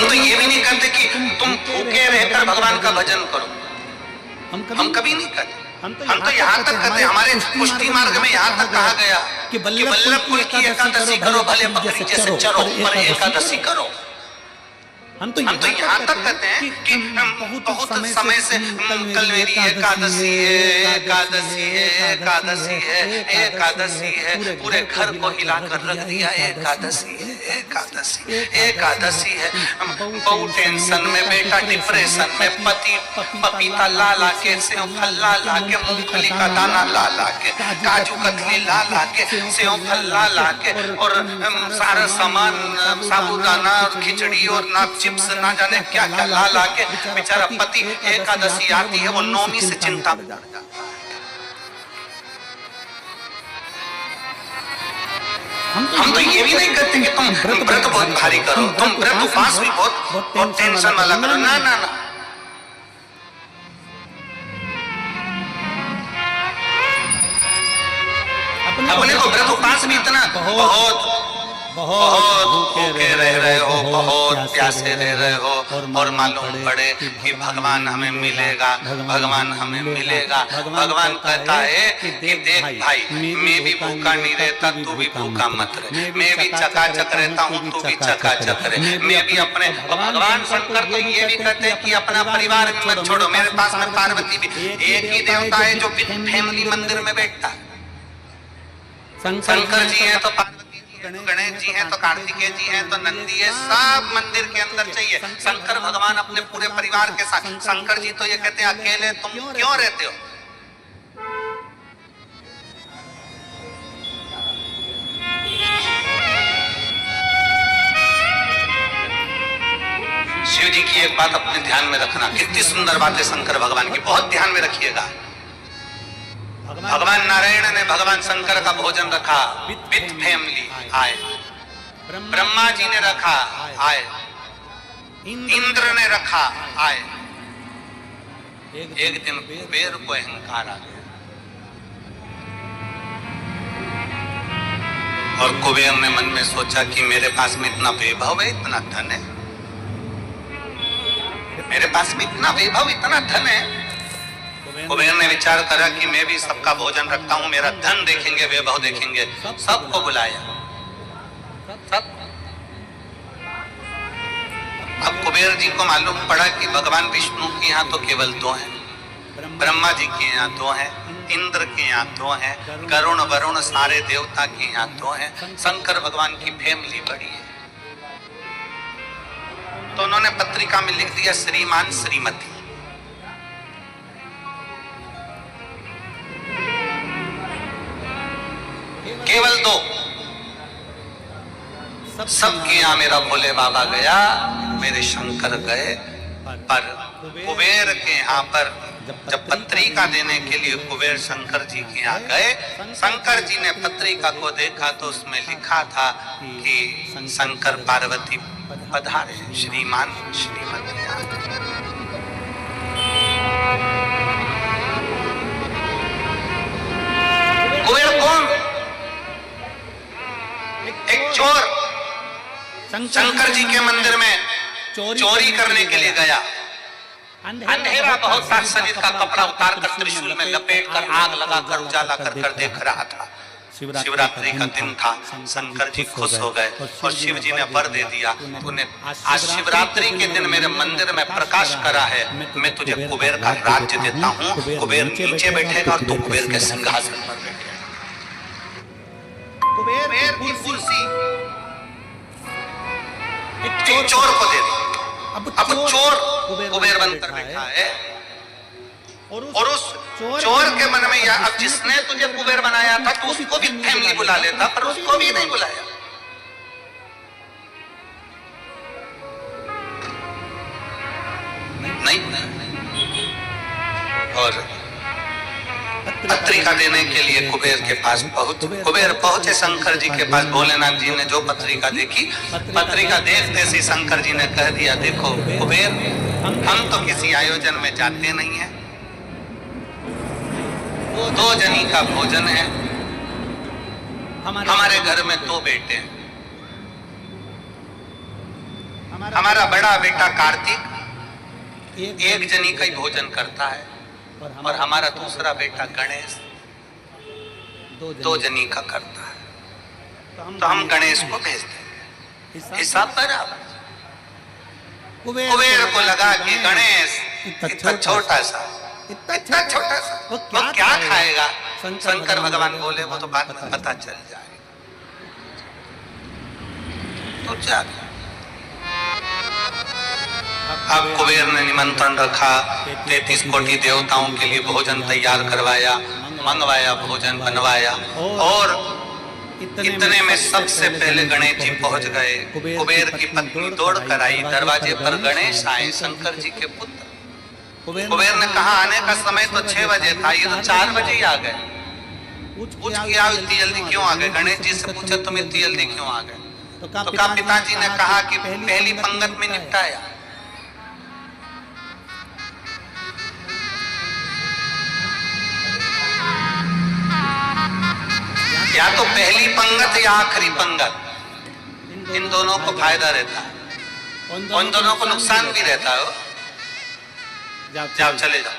तो ये भी नहीं कहते कि तुम भूखे रहकर भगवान का भजन करो, हम कभी नहीं कहते। हम तो यहाँ तक कहते हैं, हमारे पुष्टि मार्ग में यहाँ तक कहा गया कि वल्लभ कुल की एकादशी करो, भले बकरी जैसे चरो, पर एकादशी करो। हम तो यहाँ तक कहते हैं कि बहुत समय से कल मेरी एकादशी है, एकादशी है, एकादशी है, एकादशी है, पूरे घर को हिलाकर रख दिया, एकादशी है, एकादशी, एकादशी है। बहु टेंशन में, बेटा डिप्रेशन में, पति पपीता ला ला के, सेव फल ला ला के, मूंगफली का दाना ला ला के, काजू कतली ला ला के, सेव फल ला ला के, और सारा सामान, साबुदाना और खिचड़ी और ना चिप्स, ना जाने क्या क्या ला ला के, बेचारा पति एकादशी आती है वो नौमी से चिंता में पड़ जाता है। हम तो ये भी नहीं कहते कि तुम व्रत बहुत भारी करो, तुम व्रत उपवास भी बहुत टेंशन वाला करो, ना ना ना। अपने को व्रत उपवास भी इतना बहुत भूखे रह रहे हो, बहुत प्यासे रह रहे हो, और मालूम पड़े कि भगवान हमें मिलेगा, भगवान हमें मिलेगा। भगवान कहता है कि देख भाई, मैं भी भूखा नहीं रहता, तू भी भूखा मत रहे, मैं भी चकाचक रहता हूँ, तू भी चकाचक रहे, मैं भी अपने। भगवान शंकर तो ये भी कहते हैं कि अपना परिवार मत छोड़ो। मेरे पास में पार्वती भी, एक ही देवता है जो फैमिली मंदिर में बैठता है। शंकर जी है तो गणेश जी हैं, तो कार्तिकेय जी हैं, तो नंदी है, सब मंदिर के अंदर चाहिए। शंकर भगवान अपने पूरे परिवार के साथ। शंकर जी तो ये कहते हैं अकेले तुम क्यों रहते हो। शिव जी की एक बात अपने ध्यान में रखना, कितनी सुंदर बात है शंकर भगवान की, बहुत ध्यान में रखिएगा। भगवान नारायण ने भगवान शंकर का भोजन रखा, विथ फैमिली आए। ब्रह्मा जी ने रखा, आए। इंद्र ने रखा, आए। एक दिन कुबेर को अहंकार आ गया, और कुबेर ने मन में सोचा कि मेरे पास में इतना वैभव है, इतना धन है, मेरे पास में इतना वैभव, इतना धन है। कुबेर ने विचार करा कि मैं भी सबका भोजन रखता हूँ, मेरा धन देखेंगे, वैभव देखेंगे, सबको बुलाया। सब अब कुबेर जी को मालूम पड़ा कि भगवान विष्णु के यहाँ तो केवल दो हैं, ब्रह्मा जी के यहाँ दो हैं, इंद्र के यहाँ दो हैं, गरुण वरुण सारे देवता के यहाँ दो हैं, शंकर भगवान की फैमिली बड़ी है। तो उन्होंने पत्रिका में लिख दिया श्रीमान श्रीमती। केवल दो, सबके यहाँ मेरा भोले बाबा गया, मेरे शंकर गए, पर कुबेर के यहाँ पर जब पत्रिका देने के लिए कुबेर शंकर जी के यहाँ गए, शंकर जी ने पत्रिका को देखा तो उसमें लिखा था कि शंकर पार्वती पधारे, श्रीमान श्रीमती। कुबेर कौन? एक चोर शंकर जी के मंदिर में चोरी करने के लिए गया। अंधेरा बहुत था, शरीर का कपड़ा उतार कर त्रिशूल में लपेट कर आग लगाकर उजाला कर कर देख रहा था। शिवरात्रि का दिन था, शंकर जी खुश हो गए और शिव जी ने वर दे दिया, तूने आज शिवरात्रि के दिन मेरे मंदिर में प्रकाश करा है, मैं तुझे कुबेर का राज्य देता हूँ। कुबेर नीचे बैठेगा और तू कुबेर के सिंहासन पर बैठेगा। कुबेर की कुर्सी एक चोर को दे दी। अब चोर कुबेर बनकर बैठा है, और उस चोर के मन में या अब जिसने तुझे कुबेर बनाया था तो उसको भी फैमिली बुला लेता, पर उसको भी नहीं बुलाया। नहीं। और पत्रिका देने के लिए कुबेर के पास कुबेर पहुंचे शंकर जी के पास। भोलेनाथ जी ने जो पत्रिका देखी, पत्रिका देखते से शंकर जी ने कह दिया, देखो कुबेर, हम तो किसी आयोजन में जाते नहीं हैं, वो 2 जनी का भोजन है, हमारे घर में 2 बेटे हैं, हमारा बड़ा बेटा कार्तिक एक जनी का ही भोजन करता है और हमारा दूसरा बेटा गणेश दो जनी का करता है। तो हम गणेश को भेजते हैं। हिसाब बराबर। कुबेर को लगा कि गणेश इतना छोटा सा वो क्या खाएगा। शंकर भगवान बोले वो तो बाद में पता चल जाए। तो जा अब कुबेर ने निमंत्रण रखा, 33 कोटि देवताओं के लिए भोजन तैयार करवाया, मंगवाया, भोजन बनवाया और इतने में सबसे पहले गणेश जी पहुंच गए। कुबेर की पत्नी दौड़ कर आई, दरवाजे पर गणेश आए, शंकर जी के पुत्र। कुबेर ने कहा आने का समय तो 6 बजे था, ये तो 4 बजे ही आ गए। पूछ किया इतनी जल्दी क्यों आ गए? गणेश जी से पूछा तुम इतनी जल्दी क्यों आ गए? तो कहा पिताजी ने कहा कि पहली पंगत में निपटाया। या तो पहली पंगत या आखिरी पंगत, इन दोनों को फायदा रहता है, उन दोनों को नुकसान भी रहता है। जाओ चले जाओ।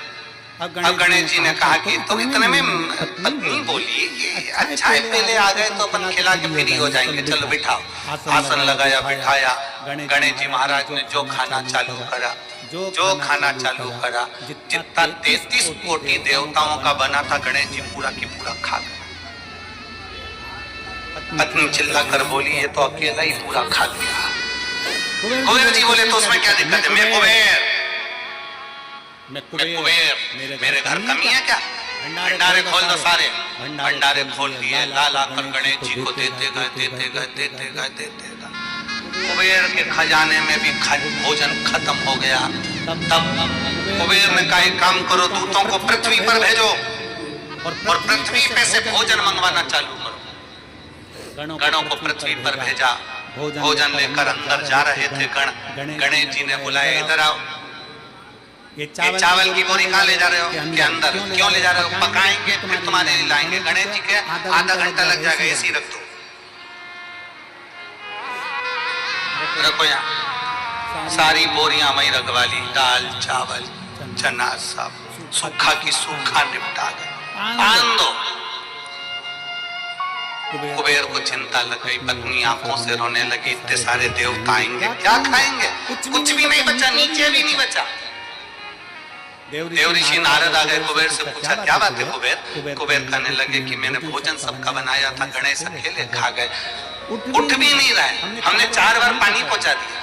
अब गणेश जी ने कहा कि तो इतने में पत्नी बोली कि अच्छा है पहले आ गए तो अपन खिला के फ्री हो जाएंगे, चलो बिठाओ। आसन लगाया, बिठाया। गणेश जी महाराज ने जो खाना चालू करा, जितना 33 कोटि देवताओं का बना था गणेश जी पूरा की पूरा खा गए। पत्नी चिल्ला कर बोली ये तो अकेला ही पूरा खा लिया। कुबेर जी बोले तो उसमें क्या दिक्कत है? मैं कुबेर, मेरे घर कमी है क्या? भंडारे खोल दो सारे। भंडारे खोल दिए, ला कर गणेश जी को देते गए। कुबेर के खजाने में भी भोजन खत्म हो गया। तब कुबेर ने कहा एक काम करो, दूतों को पृथ्वी पर भेजो और पृथ्वी पे से भोजन मंगवाना चालू करो। गणों को पृथ्वी पर भेजा, भोजन लेकर अंदर जा रहे थे गण। गणेश जी ने बुलाया इधर आओ। ये चावल की बोरी कहाँ ले जा रहे हो? के अंदर। क्यों ले जा रहे हो? पकाएंगे फिर तुम्हारे लिए लाएंगे। गणेश जी के आधा घंटा लग जाएगा, ऐसी रख दो। रखो यहाँ सारी बोरियां वहीं रखवा ली। दाल चावल चना सब सूखा की सूखा निपटा गए। आन दो। कुबेर को चिंता लग गई, पत्नी आंखों से रोने लगी। इतने सारे देवता आएंगे, क्या खाएंगे? कुछ भी नहीं बचा, नीचे भी नहीं बचा। देव ऋषि नारद आ गए, कुबेर से पूछा क्या बात है कुबेर? कुबेर कहने लगे कि मैंने भोजन सबका बनाया था, गणेश अकेले खा गए, उठ भी नहीं रहे। हमने 4 बार पानी पहुंचा दिया।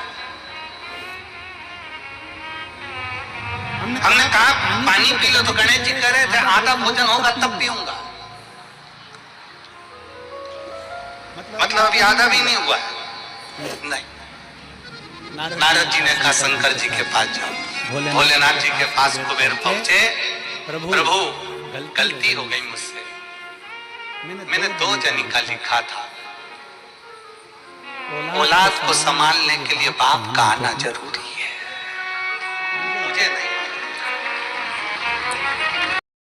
हमने कहा पानी पी लो, तो गणेश जी कह रहे थे आधा भोजन होगा तब पीऊंगा। मतलब अभी आधा भी नहीं हुआ। नहीं। नारद जी ने कहा शंकर जी के पास जाओ। भोलेनाथ जी के पास कुबेर पहुंचे। प्रभु गलती हो गई मुझसे, मैंने 2 जनी का लिखा था। औलाद को संभालने के लिए बाप का आना जरूरी।